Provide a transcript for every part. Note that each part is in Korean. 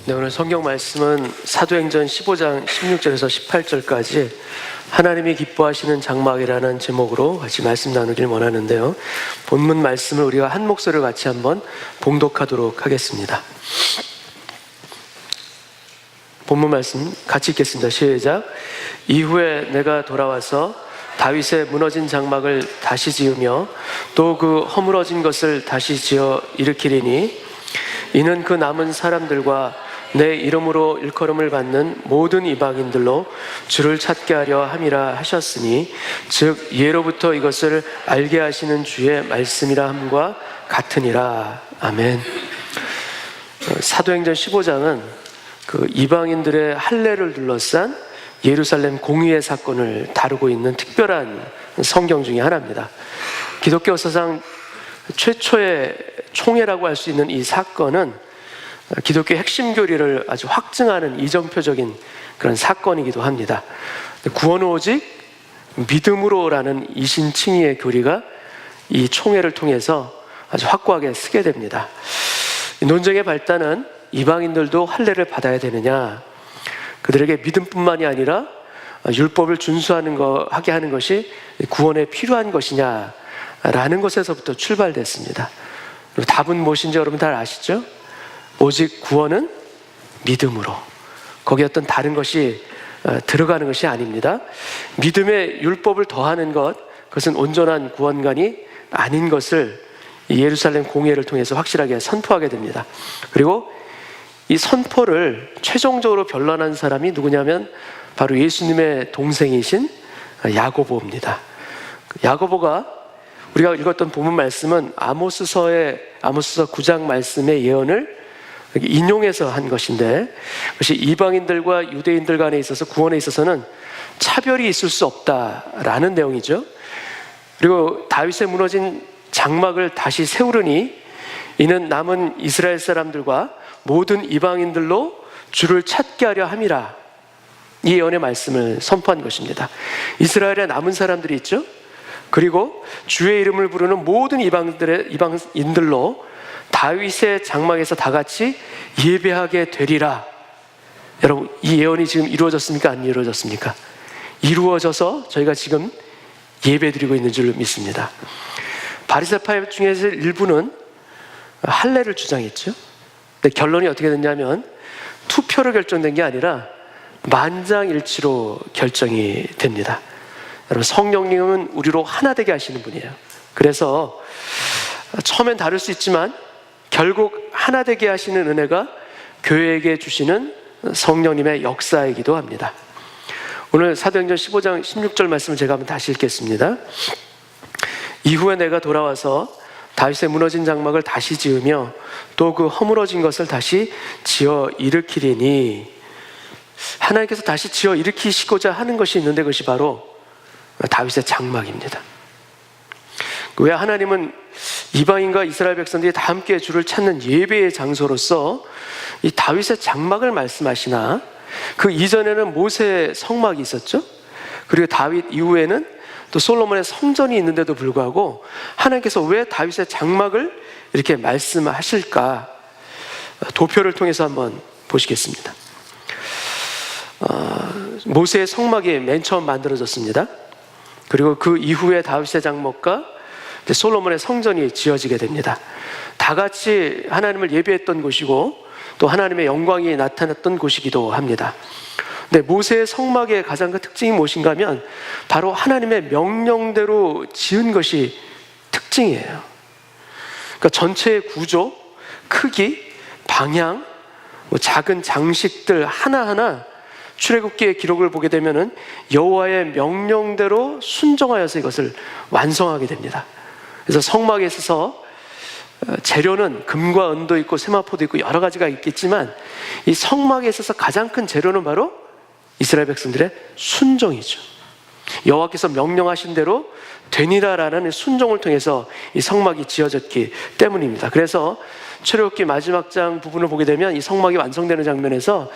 네, 오늘 성경 말씀은 사도행전 15장 16절에서 18절까지 하나님이 기뻐하시는 장막이라는 제목으로 같이 말씀 나누길 원하는데요. 본문 말씀을 우리가 한 목소리로 같이 한번 봉독하도록 하겠습니다. 본문 말씀 같이 읽겠습니다. 시작. 이후에 내가 돌아와서 다윗의 무너진 장막을 다시 지으며 또 그 허물어진 것을 다시 지어 일으키리니 이는 그 남은 사람들과 내 이름으로 일컬음을 받는 모든 이방인들로 주를 찾게 하려 함이라 하셨으니 즉 예로부터 이것을 알게 하시는 주의 말씀이라 함과 같으니라. 아멘. 사도행전 15장은 그 이방인들의 할례를 둘러싼 예루살렘 공의의 사건을 다루고 있는 특별한 성경 중에 하나입니다. 기독교 역사상 최초의 총회라고 할 수 있는 이 사건은 기독교의 핵심 교리를 아주 확증하는 이정표적인 그런 사건이기도 합니다. 구원은 오직 믿음으로라는 이신칭의의 교리가 이 총회를 통해서 아주 확고하게 쓰게 됩니다. 논쟁의 발단은 이방인들도 할례를 받아야 되느냐, 그들에게 믿음뿐만이 아니라 율법을 하게 하는 것이 구원에 필요한 것이냐라는 것에서부터 출발됐습니다. 그리고 답은 무엇인지 여러분 다 아시죠? 오직 구원은 믿음으로. 거기에 어떤 다른 것이 들어가는 것이 아닙니다. 믿음에 율법을 더하는 것, 그것은 온전한 구원관이 아닌 것을 이 예루살렘 공회를 통해서 확실하게 선포하게 됩니다. 그리고 이 선포를 최종적으로 변론한 사람이 누구냐면 바로 예수님의 동생이신 야고보입니다. 야고보가 우리가 읽었던 본문 말씀은 아모스서 9장 말씀의 예언을 인용해서 한 것인데, 그것이 이방인들과 유대인들 간에 있어서 구원에 있어서는 차별이 있을 수 없다라는 내용이죠. 그리고 다윗의 무너진 장막을 다시 세우르니 이는 남은 이스라엘 사람들과 모든 이방인들로 주를 찾게 하려 함이라. 이 예언의 말씀을 선포한 것입니다. 이스라엘의 남은 사람들이 있죠. 그리고 주의 이름을 부르는 모든 이방인들로 다윗의 장막에서 다 같이 예배하게 되리라. 여러분, 이 예언이 지금 이루어졌습니까? 안 이루어졌습니까? 이루어져서 저희가 지금 예배드리고 있는 줄 믿습니다. 바리새파 중에서 일부는 할례를 주장했죠. 근데 결론이 어떻게 됐냐면 투표로 결정된 게 아니라 만장일치로 결정이 됩니다. 여러분, 성령님은 우리로 하나 되게 하시는 분이에요. 그래서 처음엔 다를 수 있지만 결국 하나 되게 하시는 은혜가 교회에게 주시는 성령님의 역사이기도 합니다. 오늘 사도행전 15장 16절 말씀을 제가 한번 다시 읽겠습니다. 이후에 내가 돌아와서 다윗의 무너진 장막을 다시 지으며 또 그 허물어진 것을 다시 지어 일으키리니, 하나님께서 다시 지어 일으키시고자 하는 것이 있는데 그것이 바로 다윗의 장막입니다. 왜 하나님은 이방인과 이스라엘 백성들이 다 함께 주를 찾는 예배의 장소로서 이 다윗의 장막을 말씀하시나? 그 이전에는 모세의 성막이 있었죠. 그리고 다윗 이후에는 또 솔로몬의 성전이 있는데도 불구하고 하나님께서 왜 다윗의 장막을 이렇게 말씀하실까? 도표를 통해서 한번 보시겠습니다. 모세의 성막이 맨 처음 만들어졌습니다. 그리고 그 이후에 다윗의 장막과 솔로몬의 성전이 지어지게 됩니다. 다 같이 하나님을 예배했던 곳이고 또 하나님의 영광이 나타났던 곳이기도 합니다. 근데 모세의 성막의 가장 큰 특징이 무엇인가 하면 바로 하나님의 명령대로 지은 것이 특징이에요. 그러니까 전체의 구조, 크기, 방향, 작은 장식들 하나하나 출애굽기의 기록을 보게 되면은 여호와의 명령대로 순종하여서 이것을 완성하게 됩니다. 그래서 성막에 있어서 재료는 금과 은도 있고 세마포도 있고 여러 가지가 있겠지만 이 성막에 있어서 가장 큰 재료는 바로 이스라엘 백성들의 순종이죠. 여호와께서 명령하신 대로 되니라라는 순종을 통해서 이 성막이 지어졌기 때문입니다. 그래서 출애굽기 마지막 장 부분을 보게 되면 이 성막이 완성되는 장면에서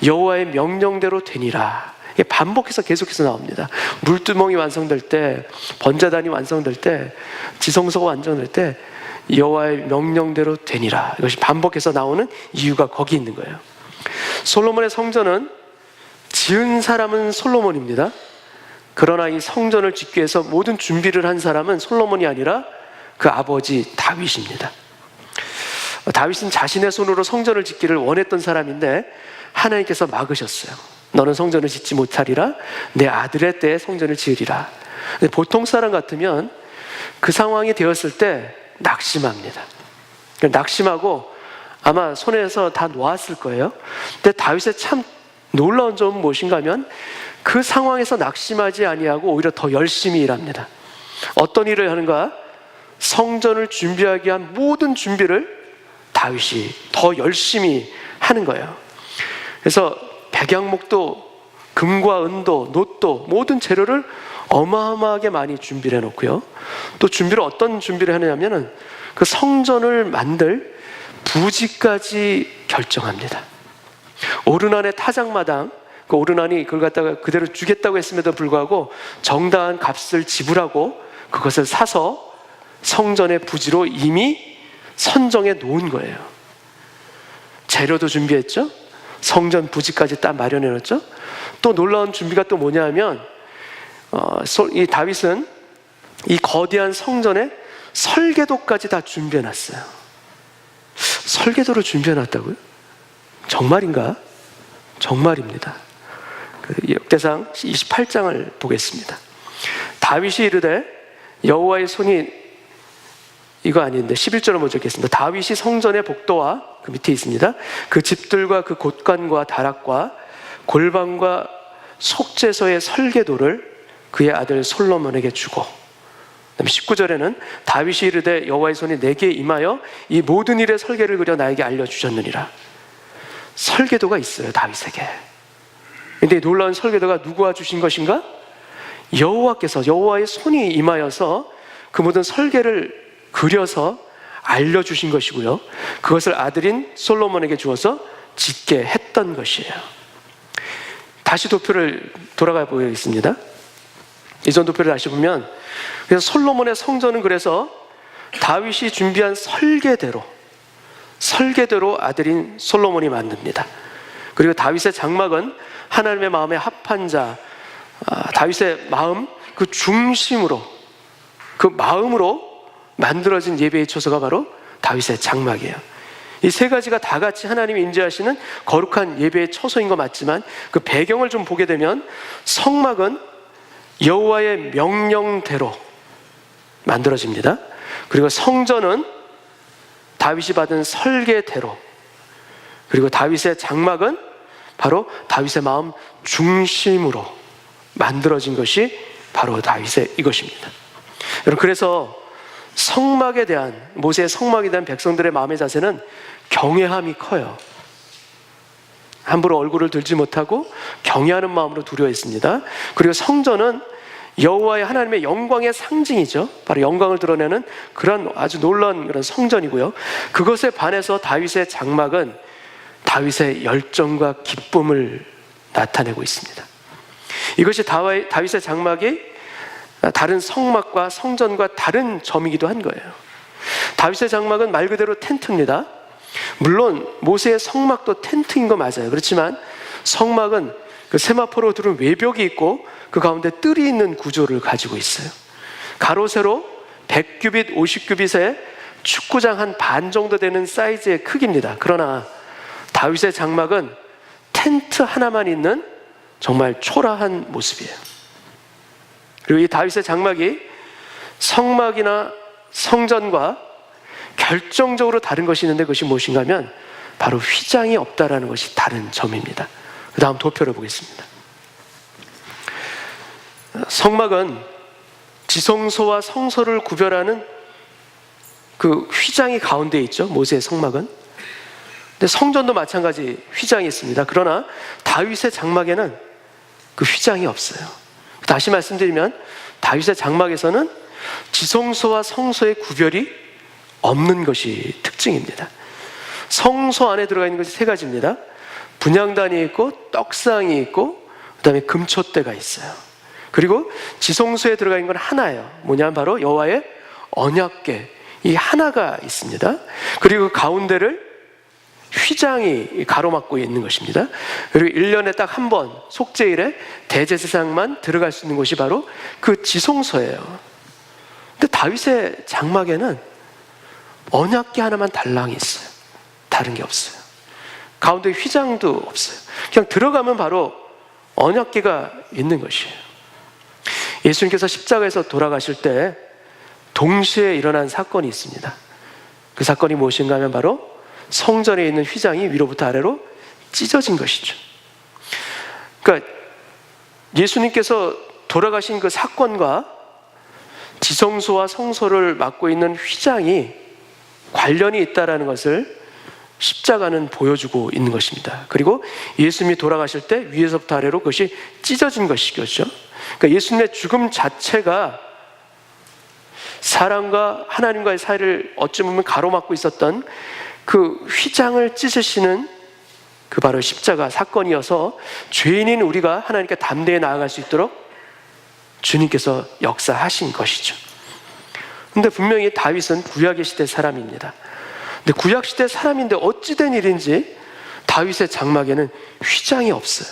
여호와의 명령대로 되니라, 이게 반복해서 계속해서 나옵니다. 물두멍이 완성될 때, 번제단이 완성될 때, 지성소가 완성될 때 여호와의 명령대로 되니라, 이것이 반복해서 나오는 이유가 거기 있는 거예요. 솔로몬의 성전은 지은 사람은 솔로몬입니다. 그러나 이 성전을 짓기 위해서 모든 준비를 한 사람은 솔로몬이 아니라 그 아버지 다윗입니다. 다윗은 자신의 손으로 성전을 짓기를 원했던 사람인데 하나님께서 막으셨어요. 너는 성전을 짓지 못하리라. 내 아들의 때에 성전을 지으리라. 근데 보통 사람 같으면 그 상황이 되었을 때 낙심합니다. 낙심하고 아마 손에서 다 놓았을 거예요. 근데 다윗의 참 놀라운 점은 무엇인가 하면 그 상황에서 낙심하지 아니하고 오히려 더 열심히 일합니다. 어떤 일을 하는가? 성전을 준비하기 위한 모든 준비를 다윗이 더 열심히 하는 거예요. 그래서 백양목도 금과 은도, 놋도 모든 재료를 어마어마하게 많이 준비를 해놓고요. 또 준비를 어떤 준비를 하느냐면은 그 성전을 만들 부지까지 결정합니다. 오르난의 타작마당, 그 오르난이 그걸 갖다가 그대로 주겠다고 했음에도 불구하고 정당한 값을 지불하고 그것을 사서 성전의 부지로 이미 선정해 놓은 거예요. 재료도 준비했죠. 성전 부지까지 딱 마련해 놨죠. 또 놀라운 준비가 또 뭐냐 하면 이 다윗은 이 거대한 성전에 설계도까지 다 준비해 놨어요. 설계도를 준비해 놨다고요? 정말인가? 정말입니다. 역대상 28장을 보겠습니다. 다윗이 이르되 여호와의 손이 이거 아닌데 11절을 먼저 읽겠습니다. 다윗이 성전의 복도와 그 밑에 있습니다. 그 집들과 그 곳간과 다락과 골방과 속죄소의 설계도를 그의 아들 솔로몬에게 주고, 그다음에 19절에는 다윗이 이르되 여호와의 손이 내게 임하여 이 모든 일의 설계를 그려 나에게 알려주셨느니라. 설계도가 있어요, 다윗에게. 근데 놀라운 설계도가 누구와 주신 것인가? 여호와께서, 여호와의 손이 임하여서 그 모든 설계를 그려서 알려주신 것이고요. 그것을 아들인 솔로몬에게 주어서 짓게 했던 것이에요. 다시 도표를 돌아가 보겠습니다. 이전 도표를 다시 보면, 그래서 솔로몬의 성전은 그래서 다윗이 준비한 설계대로 아들인 솔로몬이 만듭니다. 그리고 다윗의 장막은 하나님의 마음에 합한 자, 다윗의 마음 그 중심으로, 그 마음으로 만들어진 예배의 처소가 바로 다윗의 장막이에요. 이 세 가지가 다 같이 하나님이 임재하시는 거룩한 예배의 처소인 거 맞지만 그 배경을 좀 보게 되면 성막은 여호와의 명령대로 만들어집니다. 그리고 성전은 다윗이 받은 설계대로, 그리고 다윗의 장막은 바로 다윗의 마음 중심으로 만들어진 것이 바로 다윗의 이것입니다. 여러분, 그래서 성막에 대한, 모세의 성막에 대한 백성들의 마음의 자세는 경외함이 커요. 함부로 얼굴을 들지 못하고 경외하는 마음으로 두려워했습니다. 그리고 성전은 여호와의 하나님의 영광의 상징이죠. 바로 영광을 드러내는 그런 아주 놀라운 그런 성전이고요. 그것에 반해서 다윗의 장막은 다윗의 열정과 기쁨을 나타내고 있습니다. 이것이 다윗의 장막이 다른 성막과 성전과 다른 점이기도 한 거예요. 다윗의 장막은 말 그대로 텐트입니다. 물론 모세의 성막도 텐트인 거 맞아요. 그렇지만 성막은 그 세마포로 두른 외벽이 있고 그 가운데 뜰이 있는 구조를 가지고 있어요. 가로 세로 100규빗, 50규빗의 축구장 한 반 정도 되는 사이즈의 크기입니다. 그러나 다윗의 장막은 텐트 하나만 있는 정말 초라한 모습이에요. 그리고 이 다윗의 장막이 성막이나 성전과 결정적으로 다른 것이 있는데 그것이 무엇인가 하면 바로 휘장이 없다라는 것이 다른 점입니다. 그 다음 도표를 보겠습니다. 성막은 지성소와 성소를 구별하는 그 휘장이 가운데 있죠. 모세의 성막은. 근데 성전도 마찬가지 휘장이 있습니다. 그러나 다윗의 장막에는 그 휘장이 없어요. 다시 말씀드리면 다윗의 장막에서는 지성소와 성소의 구별이 없는 것이 특징입니다. 성소 안에 들어가 있는 것이 세 가지입니다. 분향단이 있고 떡상이 있고 그다음에 금촛대가 있어요. 그리고 지성소에 들어가 있는 건 하나예요. 뭐냐면 바로 여호와의 언약궤, 이 하나가 있습니다. 그리고 가운데를 휘장이 가로막고 있는 것입니다. 그리고 1년에 딱 한 번 속죄일에 대제사장만 들어갈 수 있는 곳이 바로 그 지성소예요. 근데 다윗의 장막에는 언약궤 하나만 달랑이 있어요. 다른 게 없어요. 가운데 휘장도 없어요. 그냥 들어가면 바로 언약궤가 있는 것이에요. 예수님께서 십자가에서 돌아가실 때 동시에 일어난 사건이 있습니다. 그 사건이 무엇인가 하면 바로 성전에 있는 휘장이 위로부터 아래로 찢어진 것이죠. 그러니까 예수님께서 돌아가신 그 사건과 지성소와 성소를 맡고 있는 휘장이 관련이 있다는 것을 십자가는 보여주고 있는 것입니다. 그리고 예수님이 돌아가실 때 위에서부터 아래로 그것이 찢어진 것이겠죠. 그러니까 예수님의 죽음 자체가 사람과 하나님과의 사이를 어찌 보면 가로막고 있었던 그 휘장을 찢으시는 그 바로 십자가 사건이어서 죄인인 우리가 하나님께 담대히 나아갈 수 있도록 주님께서 역사하신 것이죠. 근데 분명히 다윗은 구약의 시대 사람입니다. 근데 구약 시대 사람인데 어찌 된 일인지 다윗의 장막에는 휘장이 없어요.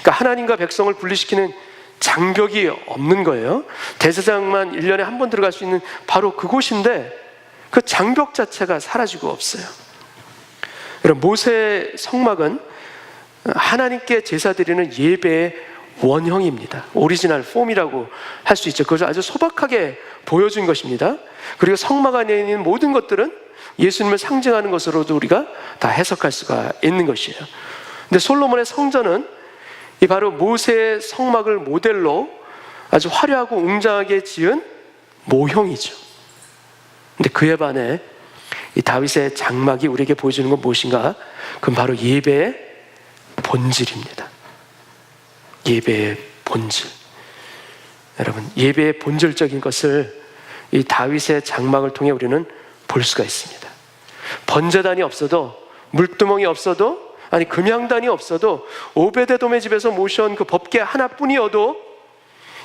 그러니까 하나님과 백성을 분리시키는 장벽이 없는 거예요. 대제사장만 1년에 한 번 들어갈 수 있는 바로 그곳인데 그 장벽 자체가 사라지고 없어요. 여러분, 모세의 성막은 하나님께 제사 드리는 예배의 원형입니다. 오리지널 폼이라고 할 수 있죠. 그것을 아주 소박하게 보여준 것입니다. 그리고 성막 안에 있는 모든 것들은 예수님을 상징하는 것으로도 우리가 다 해석할 수가 있는 것이에요. 근데 솔로몬의 성전은 이 바로 모세의 성막을 모델로 아주 화려하고 웅장하게 지은 모형이죠. 근데 그에 반해 이 다윗의 장막이 우리에게 보여주는 건 무엇인가? 그건 바로 예배의 본질입니다. 예배의 본질. 여러분, 예배의 본질적인 것을 이 다윗의 장막을 통해 우리는 볼 수가 있습니다. 번제단이 없어도, 물두멍이 없어도, 아니 금향단이 없어도, 오베데돔의 집에서 모셔온 그 법궤 하나뿐이어도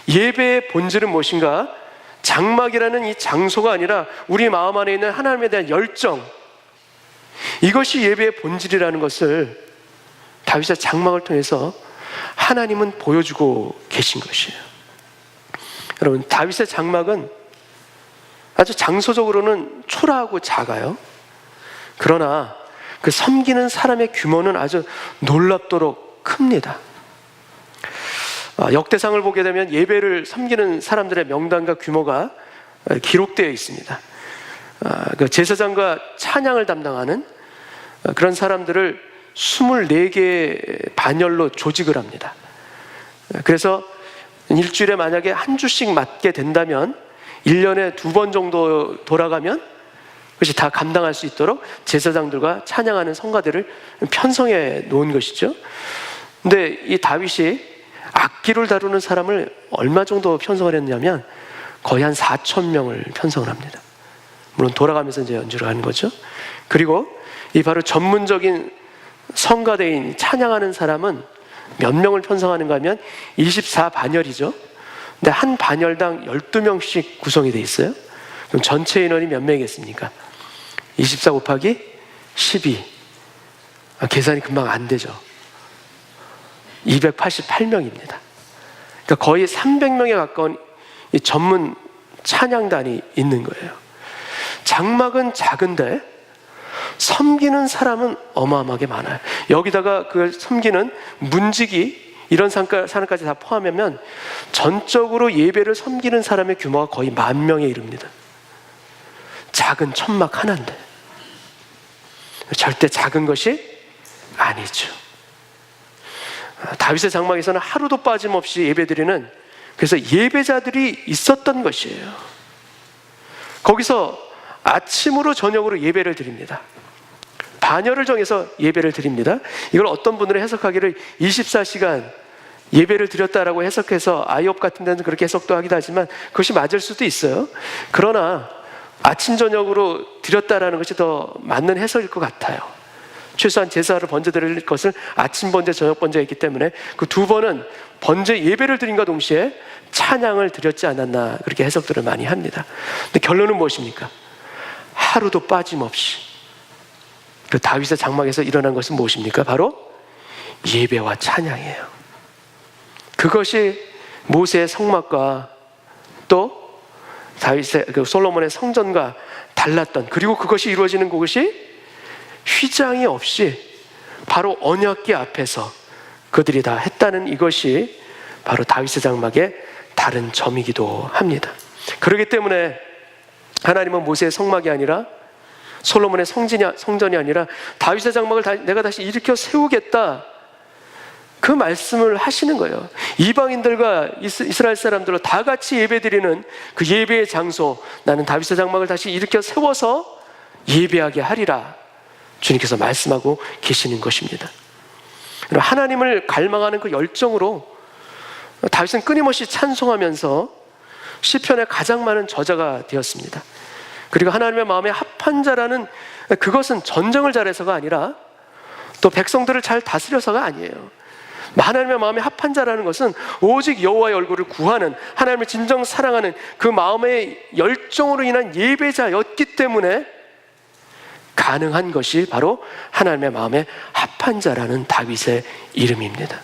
예배의 본질은 무엇인가? 장막이라는 이 장소가 아니라 우리 마음 안에 있는 하나님에 대한 열정, 이것이 예배의 본질이라는 것을 다윗의 장막을 통해서 하나님은 보여주고 계신 것이에요. 여러분, 다윗의 장막은 아주 장소적으로는 초라하고 작아요. 그러나 그 섬기는 사람의 규모는 아주 놀랍도록 큽니다. 역대상을 보게 되면 예배를 섬기는 사람들의 명단과 규모가 기록되어 있습니다. 그 제사장과 찬양을 담당하는 그런 사람들을 24개의 반열로 조직을 합니다. 그래서 일주일에 만약에 한 주씩 맡게 된다면 1년에 2번 정도 돌아가면 그것이 다 감당할 수 있도록 제사장들과 찬양하는 성가대를 편성해 놓은 것이죠. 근데 이 다윗이 악기를 다루는 사람을 얼마 정도 편성을 했냐면 거의 한 4,000명을 편성을 합니다. 물론 돌아가면서 이제 연주를 하는 거죠. 그리고 이 바로 전문적인 성가대인 찬양하는 사람은 몇 명을 편성하는가 하면 24반열이죠. 근데 한 반열당 12명씩 구성이 돼 있어요. 그럼 전체 인원이 몇 명이겠습니까? 24 곱하기 12. 계산이 금방 안 되죠. 288명입니다. 그러니까 거의 300명에 가까운 이 전문 찬양단이 있는 거예요. 장막은 작은데 섬기는 사람은 어마어마하게 많아요. 여기다가 그 섬기는 문지기 이런 사람까지 다 포함하면 전적으로 예배를 섬기는 사람의 규모가 거의 10,000명에 이릅니다. 작은 천막 하나인데 절대 작은 것이 아니죠. 다윗의 장막에서는 하루도 빠짐없이 예배드리는, 그래서 예배자들이 있었던 것이에요. 거기서 아침으로 저녁으로 예배를 드립니다. 반열을 정해서 예배를 드립니다. 이걸 어떤 분들은 해석하기를 24시간 예배를 드렸다라고 해석해서 아이업 같은 데는 그렇게 해석도 하기도 하지만 그것이 맞을 수도 있어요. 그러나 아침 저녁으로 드렸다라는 것이 더 맞는 해석일 것 같아요. 최소한 제사를 번제 드릴 것을 아침 번제, 저녁 번제가 있기 때문에 그 2번은 번제 예배를 드림과 동시에 찬양을 드렸지 않았나, 그렇게 해석들을 많이 합니다. 근데 결론은 무엇입니까? 하루도 빠짐없이 그 다윗의 장막에서 일어난 것은 무엇입니까? 바로 예배와 찬양이에요. 그것이 모세의 성막과 또 다윗의 솔로몬의 성전과 달랐던, 그리고 그것이 이루어지는 곳이 휘장이 없이 바로 언약궤 앞에서 그들이 다 했다는 이것이 바로 다윗의 장막의 다른 점이기도 합니다. 그렇기 때문에 하나님은 모세의 성막이 아니라 솔로몬의 성전이 아니라 다윗의 장막을 내가 다시 일으켜 세우겠다, 그 말씀을 하시는 거예요. 이방인들과 이스라엘 사람들로 다 같이 예배드리는 그 예배의 장소, 나는 다윗의 장막을 다시 일으켜 세워서 예배하게 하리라, 주님께서 말씀하고 계시는 것입니다. 하나님을 갈망하는 그 열정으로 다윗은 끊임없이 찬송하면서 시편의 가장 많은 저자가 되었습니다. 그리고 하나님의 마음에 합한 자라는 그것은 전쟁을 잘해서가 아니라 또 백성들을 잘 다스려서가 아니에요. 하나님의 마음에 합한 자라는 것은 오직 여호와의 얼굴을 구하는, 하나님을 진정 사랑하는 그 마음의 열정으로 인한 예배자였기 때문에 가능한 것이 바로 하나님의 마음에 합한 자라는 다윗의 이름입니다.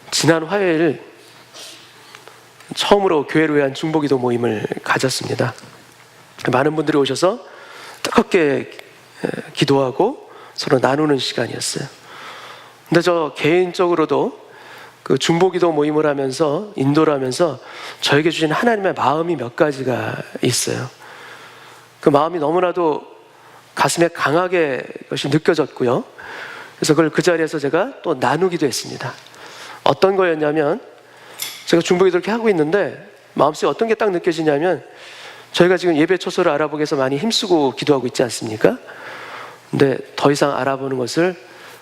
지난 화요일 처음으로 교회를 위한 중보기도 모임을 가졌습니다. 많은 분들이 오셔서 뜨겁게 기도하고 서로 나누는 시간이었어요. 근데 저 개인적으로도 그 중보기도 모임을 하면서, 인도를 하면서 저에게 주신 하나님의 마음이 몇 가지가 있어요. 그 마음이 너무나도 가슴에 강하게 그것이 느껴졌고요. 그래서 그걸 그 자리에서 제가 또 나누기도 했습니다. 어떤 거였냐면, 제가 중보기도 이렇게 하고 있는데 마음속에 어떤 게 딱 느껴지냐면, 저희가 지금 예배 초소를 알아보기 위해서 많이 힘쓰고 기도하고 있지 않습니까? 근데 더 이상 알아보는 것을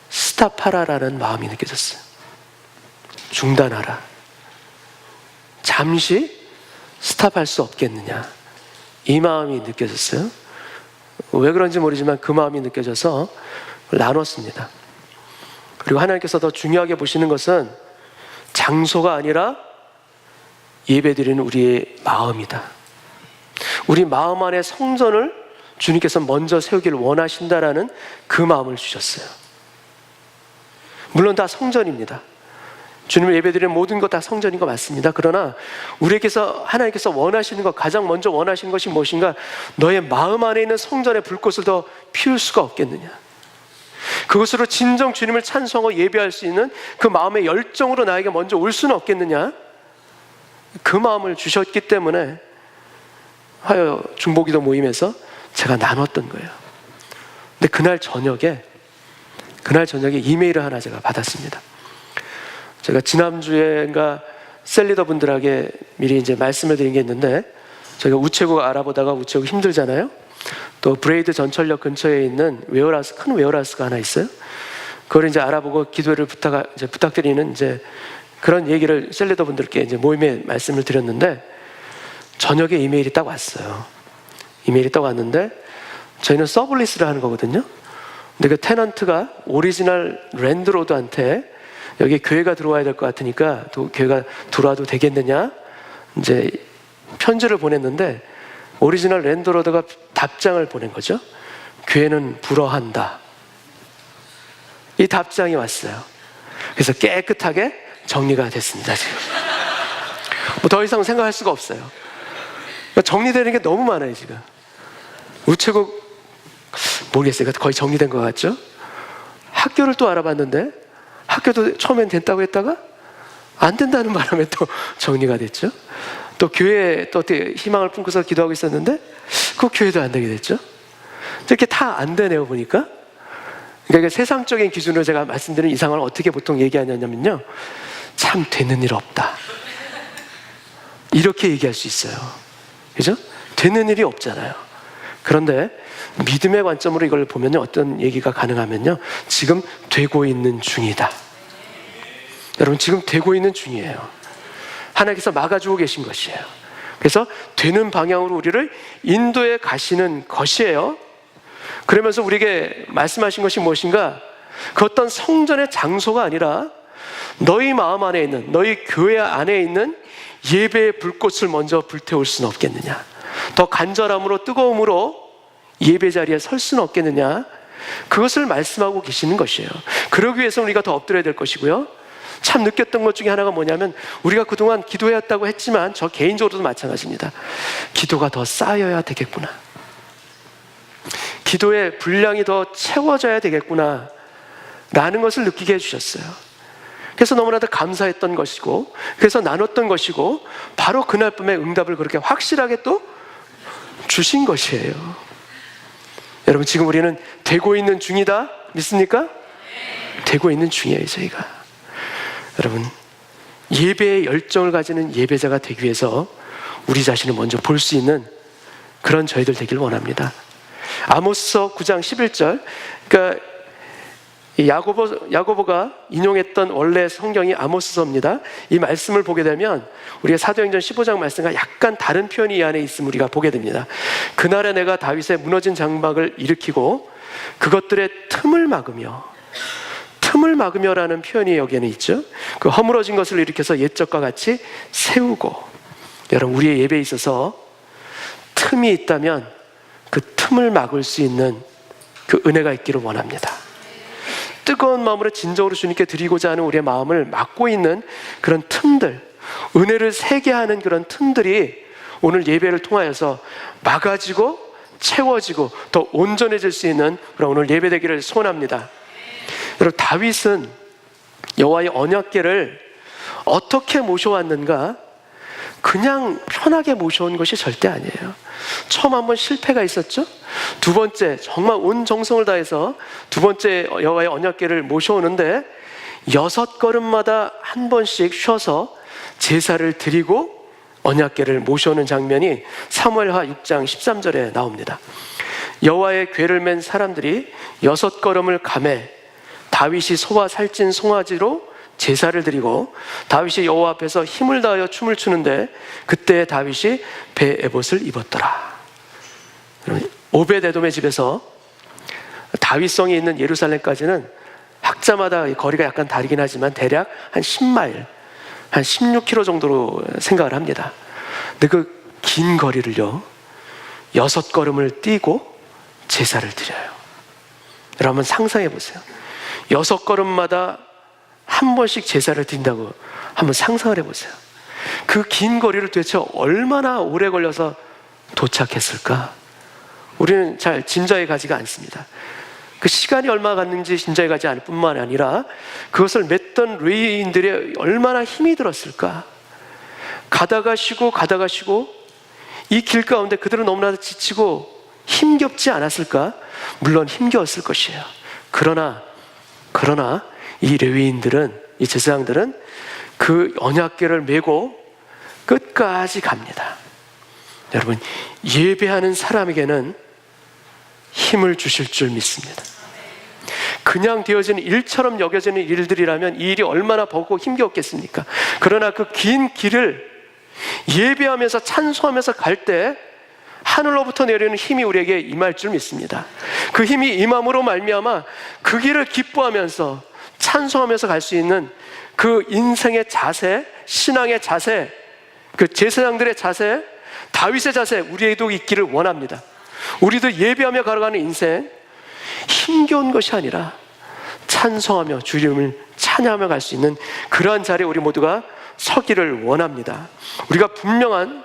스탑하라라는 마음이 느껴졌어요. 중단하라. 잠시 스탑할 수 없겠느냐, 이 마음이 느껴졌어요. 왜 그런지 모르지만 그 마음이 느껴져서 나눴습니다. 그리고 하나님께서 더 중요하게 보시는 것은 장소가 아니라 예배드리는 우리의 마음이다. 우리 마음 안에 성전을 주님께서 먼저 세우기를 원하신다라는 그 마음을 주셨어요. 물론 다 성전입니다. 주님을 예배드리는 모든 것 다 성전인 거 맞습니다. 그러나 우리에게서 하나님께서 원하시는 것, 가장 먼저 원하시는 것이 무엇인가? 너의 마음 안에 있는 성전의 불꽃을 더 피울 수가 없겠느냐, 그것으로 진정 주님을 찬송하고 예배할 수 있는 그 마음의 열정으로 나에게 먼저 올 수는 없겠느냐, 그 마음을 주셨기 때문에 화요 중보기도 모임에서 제가 나눴던 거예요. 근데 그날 저녁에 이메일을 하나 제가 받았습니다. 제가 지난주에인가 셀리더 분들에게 미리 이제 말씀을 드린 게 있는데, 저희가 우체국 알아보다가 우체국 힘들잖아요. 또 브레이드 전철역 근처에 있는 웨어하우스, 큰 웨어하우스가 하나 있어요. 그걸 이제 알아보고 기도를 부탁드리는 이제 그런 얘기를 셀리더 분들께 이제 모임에 말씀을 드렸는데, 저녁에 이메일이 딱 왔어요. 이메일이 딱 왔는데, 저희는 서블리스를 하는 거거든요. 근데 그 테넌트가 오리지널 랜드로드한테 여기 교회가 들어와야 될 것 같으니까 또 교회가 들어와도 되겠느냐, 이제 편지를 보냈는데, 오리지널 랜드로드가 답장을 보낸 거죠. 교회는 불어한다. 이 답장이 왔어요. 그래서 깨끗하게 정리가 됐습니다. 지금 뭐 더 이상 생각할 수가 없어요. 정리되는 게 너무 많아요. 지금 우체국 모르겠어요. 거의 정리된 것 같죠? 학교를 또 알아봤는데, 학교도 처음엔 됐다고 했다가 안 된다는 바람에 또 정리가 됐죠. 또 교회에 또 어떻게 희망을 품고서 기도하고 있었는데 그 교회도 안 되게 됐죠. 이렇게 다 안 되네요, 보니까. 그러니까 세상적인 기준으로 제가 말씀드린 이 상황을 어떻게 보통 얘기하냐면요, 참 되는 일 없다, 이렇게 얘기할 수 있어요. 그죠? 되는 일이 없잖아요. 그런데 믿음의 관점으로 이걸 보면 어떤 얘기가 가능하면요, 지금 되고 있는 중이다. 여러분, 지금 되고 있는 중이에요. 하나님께서 막아주고 계신 것이에요. 그래서 되는 방향으로 우리를 인도해 가시는 것이에요. 그러면서 우리에게 말씀하신 것이 무엇인가? 그 어떤 성전의 장소가 아니라 너희 마음 안에 있는, 너희 교회 안에 있는 예배의 불꽃을 먼저 불태울 수는 없겠느냐, 더 간절함으로 뜨거움으로 예배 자리에 설 수는 없겠느냐? 그것을 말씀하고 계시는 것이에요. 그러기 위해서 우리가 더 엎드려야 될 것이고요. 참 느꼈던 것 중에 하나가 뭐냐면, 우리가 그동안 기도해왔다고 했지만 저 개인적으로도 마찬가지입니다. 기도가 더 쌓여야 되겠구나, 기도의 분량이 더 채워져야 되겠구나 라는 것을 느끼게 해주셨어요. 그래서 너무나도 감사했던 것이고, 그래서 나눴던 것이고, 바로 그날 밤에 응답을 그렇게 확실하게 또 주신 것이에요. 여러분, 지금 우리는 되고 있는 중이다 믿습니까? 되고 있는 중이에요. 저희가, 여러분, 예배의 열정을 가지는 예배자가 되기 위해서 우리 자신을 먼저 볼 수 있는 그런 저희들 되길 원합니다. 아모스서 9장 11절, 그러니까 야고보가 인용했던 원래 성경이 아모스서입니다. 이 말씀을 보게 되면 우리가 사도행전 15장 말씀과 약간 다른 표현이 이 안에 있음을 우리가 보게 됩니다. 그날에 내가 다윗의 무너진 장막을 일으키고 그것들의 틈을 막으며라는 표현이 여기에는 있죠. 그 허물어진 것을 일으켜서 옛적과 같이 세우고. 여러분, 우리의 예배에 있어서 틈이 있다면 그 틈을 막을 수 있는 그 은혜가 있기를 원합니다. 뜨거운 마음으로 진정으로 주님께 드리고자 하는 우리의 마음을 막고 있는 그런 틈들, 은혜를 새게 하는 그런 틈들이 오늘 예배를 통하여서 막아지고 채워지고 더 온전해질 수 있는 그런 오늘 예배 되기를 소원합니다. 여러분, 다윗은 여호와의 언약궤를 어떻게 모셔왔는가? 그냥 편하게 모셔온 것이 절대 아니에요. 처음 한번 실패가 있었죠. 두 번째, 정말 온 정성을 다해서 두 번째 여호와의 언약궤를 모셔오는데 6걸음마다 한 번씩 쉬어서 제사를 드리고 언약궤를 모셔오는 장면이 사무엘하 6장 13절에 나옵니다. 여호와의 궤를 맨 사람들이 6걸음을 가매 다윗이 소와 살찐 송아지로 제사를 드리고 다윗이 여호와 앞에서 힘을 다하여 춤을 추는데 그때 다윗이 배 에봇을 입었더라. 오벳에돔의 집에서 다윗성이 있는 예루살렘까지는 학자마다 거리가 약간 다르긴 하지만 대략 한 10마일, 한 16km 정도로 생각을 합니다. 근데 그 긴 거리를요 6걸음을 뛰고 제사를 드려요. 여러분 상상해 보세요. 6걸음마다 한 번씩 제사를 드린다고 한번 상상을 해보세요. 그 긴 거리를 도대체 얼마나 오래 걸려서 도착했을까? 우리는 잘 짐작이 가지가 않습니다. 그 시간이 얼마나 갔는지 짐작이 가지 않을 뿐만 아니라 그것을 맸던 레위인들이 얼마나 힘이 들었을까? 가다가 쉬고 이 길 가운데 그들은 너무나도 지치고 힘겹지 않았을까? 물론 힘겨웠을 것이에요. 그러나 이 레위인들은, 이 제사장들은 그 언약궤를 메고 끝까지 갑니다. 여러분, 예배하는 사람에게는 힘을 주실 줄 믿습니다. 그냥 되어지는 일처럼 여겨지는 일들이라면 이 일이 얼마나 버겁고 힘겹겠습니까? 그러나 그 긴 길을 예배하면서 찬송하면서 갈 때 하늘로부터 내리는 힘이 우리에게 임할 줄 믿습니다. 그 힘이 임함으로 말미암아 그 길을 기뻐하면서 찬송하면서 갈 수 있는 그 인생의 자세, 신앙의 자세, 그 제사장들의 자세, 다윗의 자세, 우리에게도 있기를 원합니다. 우리도 예배하며 걸어가는 인생, 힘겨운 것이 아니라 찬송하며 주님을 찬양하며 갈 수 있는 그러한 자리에 우리 모두가 서기를 원합니다. 우리가 분명한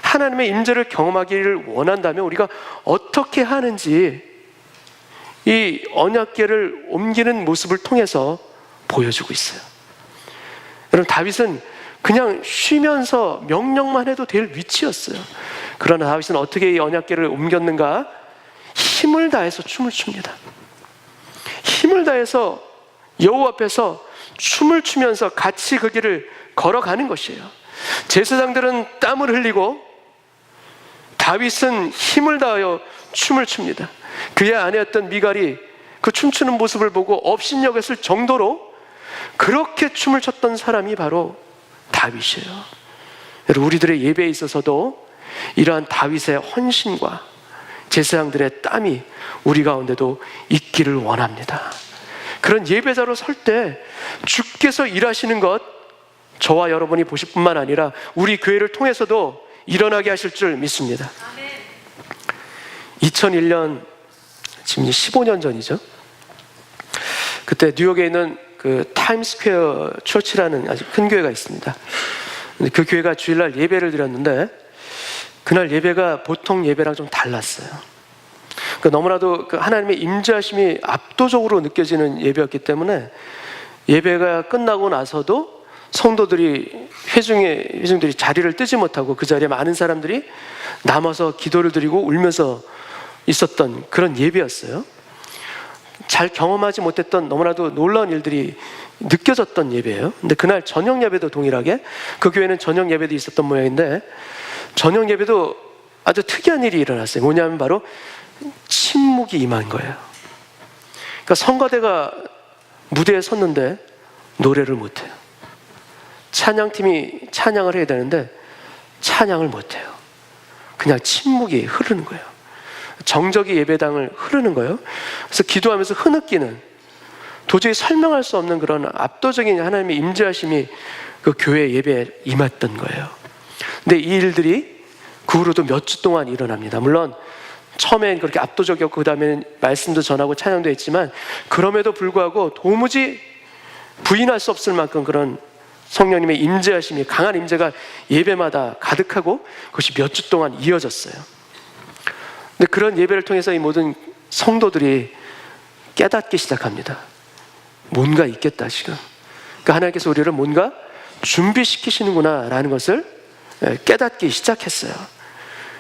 하나님의 임재를 경험하기를 원한다면 우리가 어떻게 하는지 이 언약궤를 옮기는 모습을 통해서 보여주고 있어요. 여러분, 다윗은 그냥 쉬면서 명령만 해도 될 위치였어요. 그러나 다윗은 어떻게 이 언약궤를 옮겼는가? 힘을 다해서 춤을 춥니다. 힘을 다해서 여호와 앞에서 춤을 추면서 같이 그 길을 걸어가는 것이에요. 제사장들은 땀을 흘리고 다윗은 힘을 다하여 춤을 춥니다. 그의 아내였던 미갈이 그 춤추는 모습을 보고 업신여겼을 정도로 그렇게 춤을 췄던 사람이 바로 다윗이에요. 여러분, 우리들의 예배에 있어서도 이러한 다윗의 헌신과 제사장들의 땀이 우리 가운데도 있기를 원합니다. 그런 예배자로 설 때 주께서 일하시는 것 저와 여러분이 보실 뿐만 아니라 우리 교회를 통해서도 일어나게 하실 줄 믿습니다. 2001년, 지금 15년 전이죠. 그때 뉴욕에 있는 그 타임스퀘어 처치라는 아주 큰 교회가 있습니다. 근데 그 교회가 주일날 예배를 드렸는데 그날 예배가 보통 예배랑 좀 달랐어요. 그러니까 너무나도 그 하나님의 임재하심이 압도적으로 느껴지는 예배였기 때문에 예배가 끝나고 나서도 성도들이 회중들이 자리를 뜨지 못하고 그 자리에 많은 사람들이 남아서 기도를 드리고 울면서 있었던 그런 예배였어요. 잘 경험하지 못했던 너무나도 놀라운 일들이 느껴졌던 예배예요. 근데 그날 저녁 예배도 동일하게, 그 교회는 저녁 예배도 있었던 모양인데 저녁 예배도 아주 특이한 일이 일어났어요. 뭐냐면 바로 침묵이 임한 거예요. 그러니까 성가대가 무대에 섰는데 노래를 못해요. 찬양팀이 찬양을 해야 되는데 찬양을 못해요. 그냥 침묵이 흐르는 거예요. 정적이 예배당을 흐르는 거예요. 그래서 기도하면서 흐느끼는, 도저히 설명할 수 없는 그런 압도적인 하나님의 임재하심이 그 교회 예배에 임했던 거예요. 근데 이 일들이 그 후로도 몇 주 동안 일어납니다. 물론 처음엔 그렇게 압도적이었고 그 다음에는 말씀도 전하고 찬양도 했지만 그럼에도 불구하고 도무지 부인할 수 없을 만큼 그런 성령님의 임재하심이, 강한 임재가 예배마다 가득하고 그것이 몇 주 동안 이어졌어요. 근데 그런 예배를 통해서 이 모든 성도들이 깨닫기 시작합니다. 뭔가 있겠다 지금. 그러니까 하나님께서 우리를 뭔가 준비시키시는구나 라는 것을 깨닫기 시작했어요.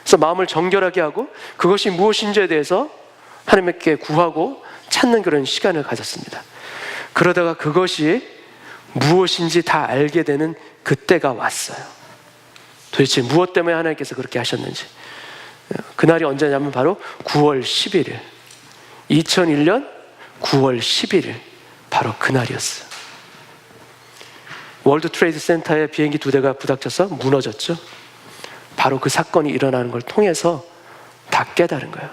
그래서 마음을 정결하게 하고 그것이 무엇인지에 대해서 하나님께 구하고 찾는 그런 시간을 가졌습니다. 그러다가 그것이 무엇인지 다 알게 되는 그때가 왔어요. 도대체 무엇 때문에 하나님께서 그렇게 하셨는지. 그날이 언제냐면 바로 9월 11일, 2001년 9월 11일, 바로 그날이었어요. 월드 트레이드 센터에 비행기 2대가 부닥쳐서 무너졌죠. 바로 그 사건이 일어나는 걸 통해서 다 깨달은 거예요.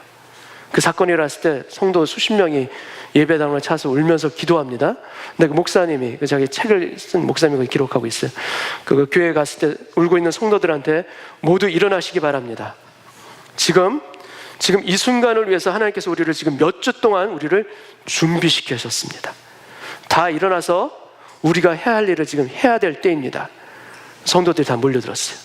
그 사건이 일어났을 때 성도 수십 명이 예배당을 찾아서 울면서 기도합니다. 근데 그 목사님이, 자기 책을 쓴 목사님이 기록하고 있어요. 그 교회에 갔을 때 울고 있는 성도들한테 모두 일어나시기 바랍니다. 지금 이 순간을 위해서 하나님께서 우리를 지금 몇 주 동안 우리를 준비시키셨습니다. 다 일어나서 우리가 해야 할 일을 지금 해야 될 때입니다. 성도들이 다 몰려들었어요.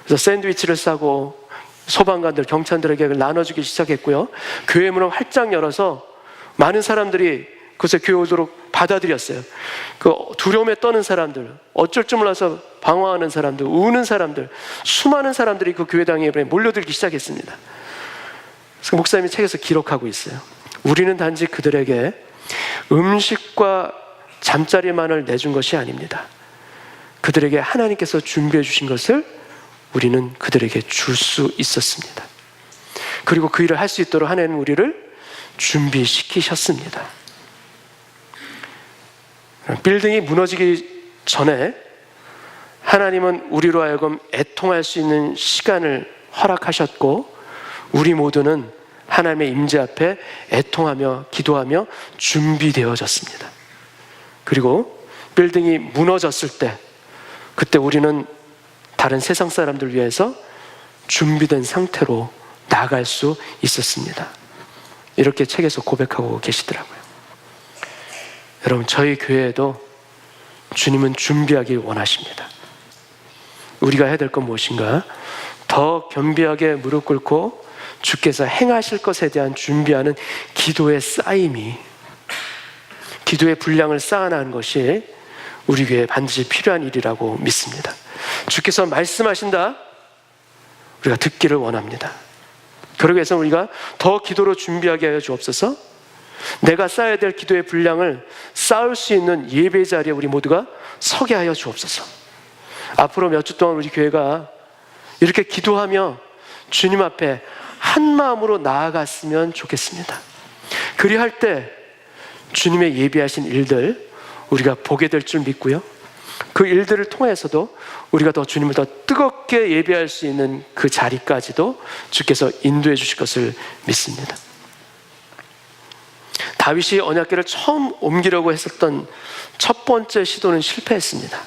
그래서 샌드위치를 싸고 소방관들, 경찰들에게 나눠주기 시작했고요. 교회 문을 활짝 열어서 많은 사람들이 그것에 교회 오도록 받아들였어요. 그 두려움에 떠는 사람들, 어쩔 줄 몰라서 방황하는 사람들, 우는 사람들, 수많은 사람들이 그 교회당에 몰려들기 시작했습니다. 그래서 목사님이 책에서 기록하고 있어요. 우리는 단지 그들에게 음식과 잠자리만을 내준 것이 아닙니다. 그들에게 하나님께서 준비해 주신 것을 우리는 그들에게 줄 수 있었습니다. 그리고 그 일을 할 수 있도록 하나님은 우리를 준비시키셨습니다. 빌딩이 무너지기 전에 하나님은 우리로 하여금 애통할 수 있는 시간을 허락하셨고 우리 모두는 하나님의 임재 앞에 애통하며 기도하며 준비되어졌습니다. 그리고 빌딩이 무너졌을 때 그때 우리는 다른 세상 사람들 위해서 준비된 상태로 나아갈 수 있었습니다. 이렇게 책에서 고백하고 계시더라고요. 여러분, 저희 교회에도 주님은 준비하길 원하십니다. 우리가 해야 될 건 무엇인가? 더 겸비하게 무릎 꿇고 주께서 행하실 것에 대한 준비하는 기도의 쌓임이, 기도의 분량을 쌓아나가는 것이 우리 교회에 반드시 필요한 일이라고 믿습니다. 주께서 말씀하신다, 우리가 듣기를 원합니다. 그러기 위해서 우리가 더 기도로 준비하게 하여 주옵소서. 내가 쌓아야 될 기도의 분량을 쌓을 수 있는 예배 자리에 우리 모두가 서게 하여 주옵소서. 앞으로 몇 주 동안 우리 교회가 이렇게 기도하며 주님 앞에 한 마음으로 나아갔으면 좋겠습니다. 그리할 때 주님의 예비하신 일들 우리가 보게 될 줄 믿고요. 그 일들을 통해서도 우리가 더 주님을 더 뜨겁게 예배할 수 있는 그 자리까지도 주께서 인도해 주실 것을 믿습니다. 다윗이 언약궤를 처음 옮기려고 했었던 첫 번째 시도는 실패했습니다.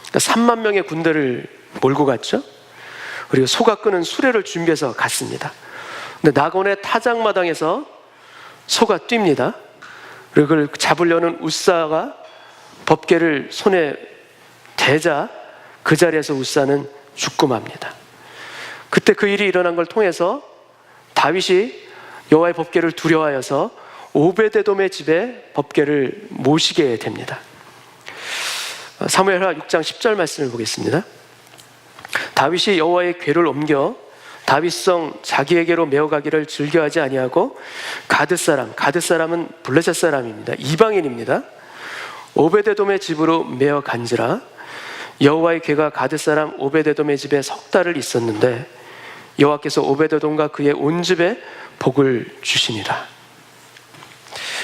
그러니까 3만 명의 군대를 몰고 갔죠. 그리고 소가 끄는 수레를 준비해서 갔습니다. 근데 나곤의 타작마당에서 소가 뜁니다. 그리고 그걸 잡으려는 웃사가 법궤를 손에 대자 그 자리에서 웃사는 죽고 맙니다. 그때 그 일이 일어난 걸 통해서 다윗이 여호와의 법궤를 두려워하여서 오베데돔의 집에 법궤를 모시게 됩니다. 사무엘하 6장 10절 말씀을 보겠습니다. 다윗이 여호와의 궤를 옮겨 다윗성 자기에게로 메어가기를 즐겨하지 아니하고 가드 사람은 블레셋 사람입니다. 이방인입니다. 오베데돔의 집으로 메어 간지라. 여호와의 궤가 가드 사람 오베데돔의 집에 석 달을 있었는데 여호와께서 오베데돔과 그의 온 집에 복을 주시니라.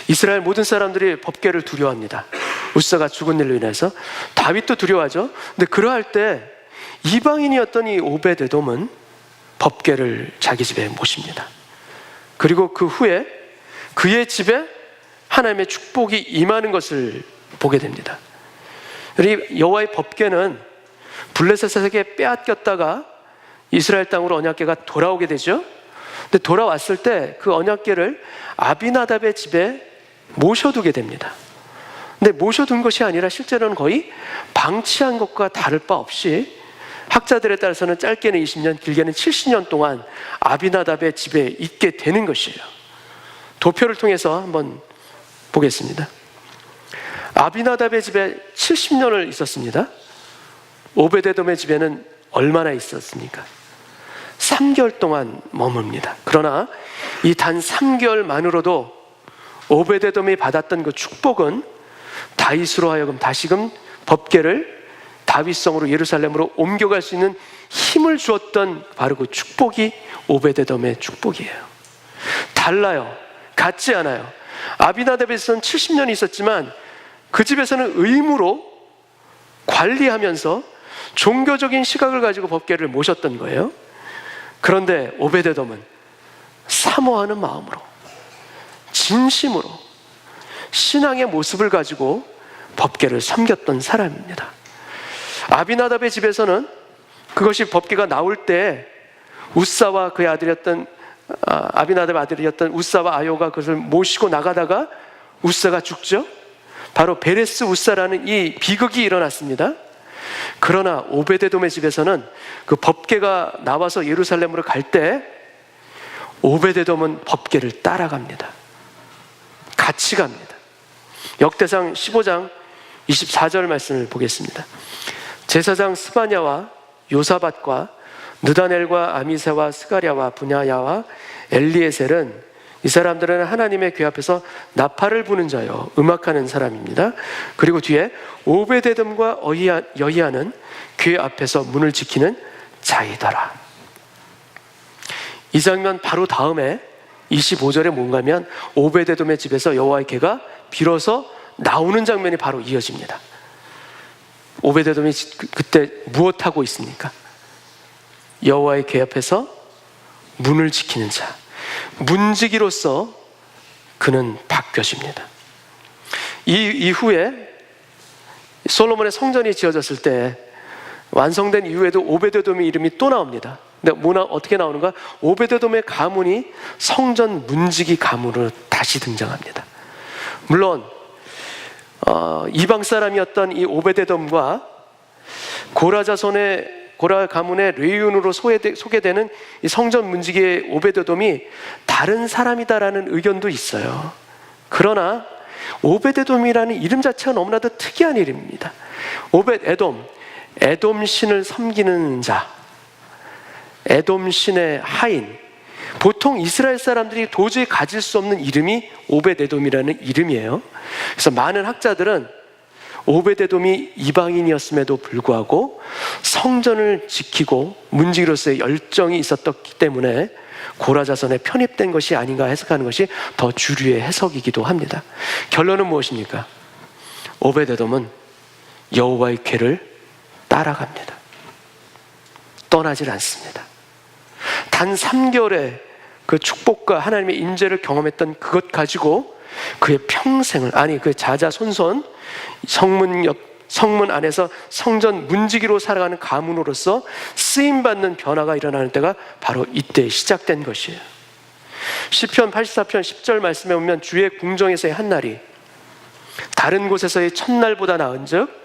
이스라엘 모든 사람들이 법궤를 두려워합니다. 웃사가 죽은 일로 인해서. 다윗도 두려워하죠. 근데 그러할 때 이방인이었던 이 오베데돔은 법궤를 자기 집에 모십니다. 그리고 그 후에 그의 집에 하나님의 축복이 임하는 것을 보게 됩니다. 여호와의 법궤는 블레셋에게 빼앗겼다가 이스라엘 땅으로 언약궤가 돌아오게 되죠. 근데 돌아왔을 때 그 언약궤를 아비나답의 집에 모셔두게 됩니다. 근데 모셔둔 것이 아니라 실제로는 거의 방치한 것과 다를 바 없이 학자들에 따라서는 짧게는 20년, 길게는 70년 동안 아비나답의 집에 있게 되는 것이에요. 도표를 통해서 한번 보겠습니다. 아비나답의 집에 70년을 있었습니다. 오베데돔의 집에는 얼마나 있었습니까? 3개월 동안 머뭅니다. 그러나 이 단 3개월만으로도 오베데돔이 받았던 그 축복은 다윗으로 하여금 다시금 법궤를 다윗성으로 예루살렘으로 옮겨갈 수 있는 힘을 주었던 바로 그 축복이 오베데돔의 축복이에요. 달라요. 같지 않아요. 아비나답에서는 70년이 있었지만 그 집에서는 의무로 관리하면서 종교적인 시각을 가지고 법궤를 모셨던 거예요. 그런데 오베데돔은 사모하는 마음으로, 진심으로 신앙의 모습을 가지고 법궤를 섬겼던 사람입니다. 아비나답의 집에서는 그것이 법궤가 나올 때 웃사와 그의 아들이었던 아비나답의 아들이었던 웃사와 아요가 그것을 모시고 나가다가 웃사가 죽죠. 바로 베레스 웃사라는 이 비극이 일어났습니다. 그러나 오베데돔의 집에서는 그 법궤가 나와서 예루살렘으로 갈 때 오베데돔은 법궤를 따라갑니다. 같이 갑니다. 역대상 15장 24절 말씀을 보겠습니다. 제사장 스바냐와 요사밧과 느다넬과 아미세와 스가랴와 분야야와 엘리에셀은 이 사람들은 하나님의 궤 앞에서 나팔을 부는 자요 음악하는 사람입니다. 그리고 뒤에 오베데돔과 여히야는 궤 앞에서 문을 지키는 자이더라. 이 장면 바로 다음에 25절에 뭔가면 오베데돔의 집에서 여호와의 궤가 비로소 나오는 장면이 바로 이어집니다. 오베데돔이 그때 무엇하고 있습니까? 여호와의 궤 앞에서 문을 지키는 자, 문지기로서 그는 바뀌어집니다. 이 이후에 솔로몬의 성전이 지어졌을 때 완성된 이후에도 오베데돔의 이름이 또 나옵니다. 근데 어떻게 나오는가? 오베데돔의 가문이 성전 문지기 가문으로 다시 등장합니다. 물론 이방 사람이었던 이 오베데돔과 고라 가문의 레위인으로 소개되는 이 성전 문지기의 오베데돔이 다른 사람이다라는 의견도 있어요. 그러나 오베데돔이라는 이름 자체가 너무나도 특이한 이름입니다. 오벳에돔, 에돔 신을 섬기는 자, 에돔 신의 하인. 보통 이스라엘 사람들이 도저히 가질 수 없는 이름이 오벳에돔이라는 이름이에요. 그래서 많은 학자들은 오베데돔이 이방인이었음에도 불구하고 성전을 지키고 문지기로서의 열정이 있었기 때문에 고라 자손에 편입된 것이 아닌가 해석하는 것이 더 주류의 해석이기도 합니다. 결론은 무엇입니까? 오베데돔은 여호와의 궤를 따라갑니다. 떠나질 않습니다. 단 3개월의 그 축복과 하나님의 임재를 경험했던 그것 가지고 그의 평생을, 그 자자손손 성문 안에서 성전 문지기로 살아가는 가문으로서 쓰임받는 변화가 일어나는 때가 바로 이때 시작된 것이에요. 시편 84편 10절 말씀에 보면 주의 궁정에서의 한날이 다른 곳에서의 첫날보다 나은즉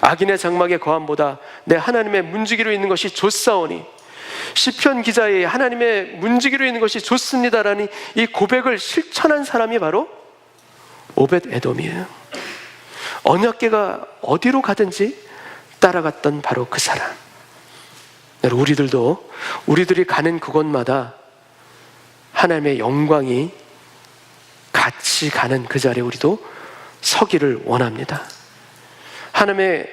악인의 장막의 거함보다 내 하나님의 문지기로 있는 것이 좋사오니, 시편 기자의 하나님의 문지기로 있는 것이 좋습니다라는 이 고백을 실천한 사람이 바로 오벳 에돔이에요. 언약궤가 어디로 가든지 따라갔던 바로 그 사람. 우리들도 우리들이 가는 그곳마다 하나님의 영광이 같이 가는 그 자리에 우리도 서기를 원합니다. 하나님의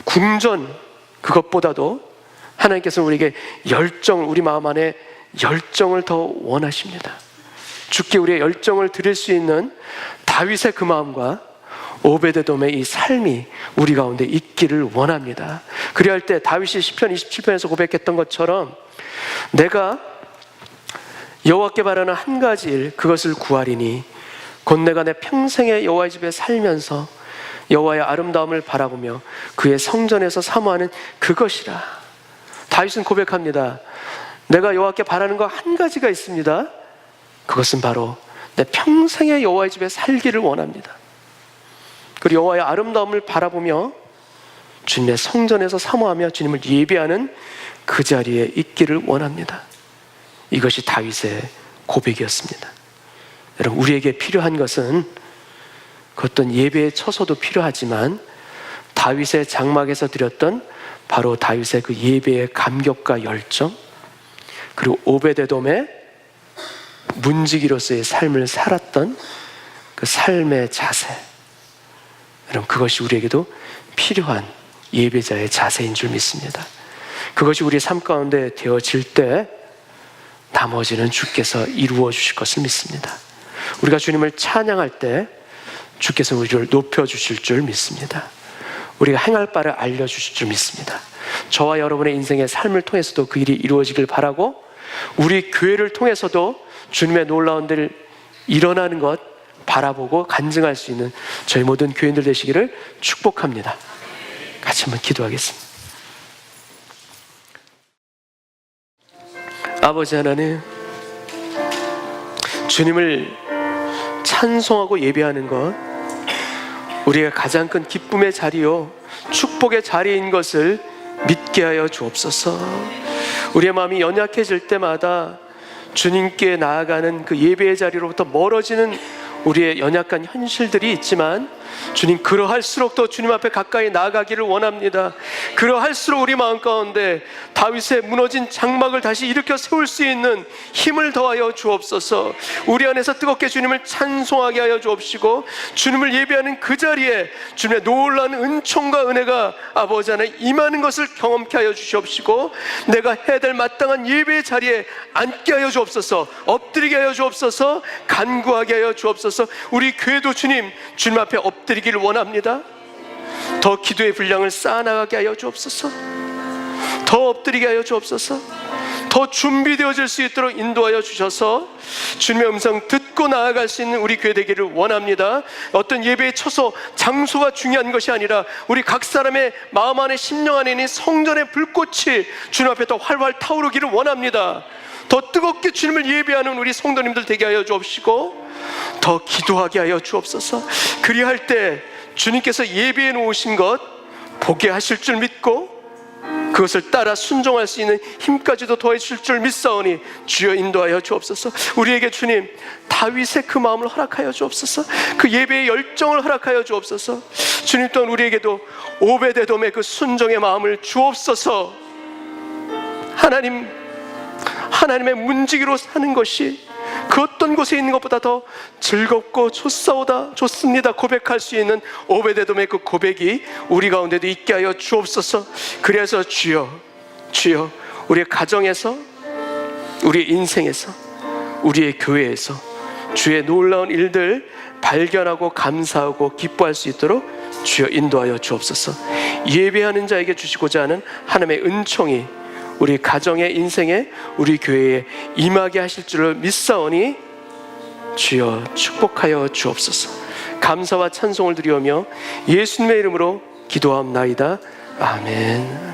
궁전, 그것보다도 하나님께서 우리에게 열정, 우리 마음 안에 열정을 더 원하십니다. 주께 우리의 열정을 드릴 수 있는 다윗의 그 마음과 오베데돔의 이 삶이 우리 가운데 있기를 원합니다. 그리할 때 다윗이 시편 27편에서 고백했던 것처럼 내가 여호와께 바라는 한 가지 일, 그것을 구하리니 곧 내가 내 평생에 여호와의 집에 살면서 여호와의 아름다움을 바라보며 그의 성전에서 사모하는 그것이라. 다윗은 고백합니다. 내가 여호와께 바라는 거 한 가지가 있습니다. 그것은 바로 내 평생에 여호와의 집에 살기를 원합니다. 그리고 여호와의 아름다움을 바라보며 주님의 성전에서 사모하며 주님을 예배하는 그 자리에 있기를 원합니다. 이것이 다윗의 고백이었습니다. 여러분, 우리에게 필요한 것은 그 어떤 예배의 처소도 필요하지만 다윗의 장막에서 드렸던 바로 다윗의 그 예배의 감격과 열정, 그리고 오베데돔의 문지기로서의 삶을 살았던 그 삶의 자세, 여러분, 그것이 우리에게도 필요한 예배자의 자세인 줄 믿습니다. 그것이 우리의 삶 가운데 되어질 때 나머지는 주께서 이루어 주실 것을 믿습니다. 우리가 주님을 찬양할 때 주께서 우리를 높여주실 줄 믿습니다. 우리가 행할 바를 알려주실 줄 믿습니다. 저와 여러분의 인생의 삶을 통해서도 그 일이 이루어지길 바라고, 우리 교회를 통해서도 주님의 놀라운 일 일어나는 것 바라보고 간증할 수 있는 저희 모든 교인들 되시기를 축복합니다. 같이 한번 기도하겠습니다. 아버지 하나님, 주님을 찬송하고 예배하는 것, 우리가 가장 큰 기쁨의 자리요 축복의 자리인 것을 믿게 하여 주옵소서. 우리의 마음이 연약해질 때마다 주님께 나아가는 그 예배의 자리로부터 멀어지는 우리의 연약한 현실들이 있지만, 주님, 그러할수록 더 주님 앞에 가까이 나아가기를 원합니다. 그러할수록 우리 마음 가운데 다윗의 무너진 장막을 다시 일으켜 세울 수 있는 힘을 더하여 주옵소서. 우리 안에서 뜨겁게 주님을 찬송하게 하여 주옵시고, 주님을 예배하는 그 자리에 주님의 놀라운 은총과 은혜가 아버지 하나 임하는 것을 경험케 하여 주시옵시고, 내가 해야 될 마땅한 예배의 자리에 앉게 하여 주옵소서. 엎드리게 하여 주옵소서. 간구하게 하여 주옵소서. 우리 교회도 주님 앞에 엎드리기를 원합니다. 더 기도의 분량을 쌓아나가게 하여 주옵소서. 더 엎드리게 하여 주옵소서. 더 준비되어질 수 있도록 인도하여 주셔서 주님의 음성 듣고 나아갈 수 있는 우리 교회 되기를 원합니다. 어떤 예배의 처소, 장소가 중요한 것이 아니라 우리 각 사람의 마음 안에, 심령 안에 있는 성전의 불꽃이 주님 앞에 더 활활 타오르기를 원합니다. 더 뜨겁게 주님을 예배하는 우리 성도님들 되게 하여 주옵시고, 더 기도하게 하여 주옵소서. 그리할 때 주님께서 예배해 놓으신 것 보게 하실 줄 믿고, 그것을 따라 순종할 수 있는 힘까지도 더해 주실 줄 믿사오니 주여 인도하여 주옵소서. 우리에게 주님 다윗의 그 마음을 허락하여 주옵소서. 그 예배의 열정을 허락하여 주옵소서. 주님 또한 우리에게도 오베데돔의 그 순종의 마음을 주옵소서. 하나님의 문지기로 사는 것이 그 어떤 곳에 있는 것보다 더 즐겁고 좋습니다 고백할 수 있는 오베데돔의 그 고백이 우리 가운데도 있게 하여 주옵소서. 그래서 주여 우리의 가정에서, 우리의 인생에서, 우리의 교회에서 주의 놀라운 일들 발견하고 감사하고 기뻐할 수 있도록 주여 인도하여 주옵소서. 예배하는 자에게 주시고자 하는 하나님의 은총이 우리 가정의 인생에, 우리 교회에 임하게 하실 줄을 믿사오니 주여 축복하여 주옵소서. 감사와 찬송을 드리오며 예수님의 이름으로 기도하옵나이다. 아멘.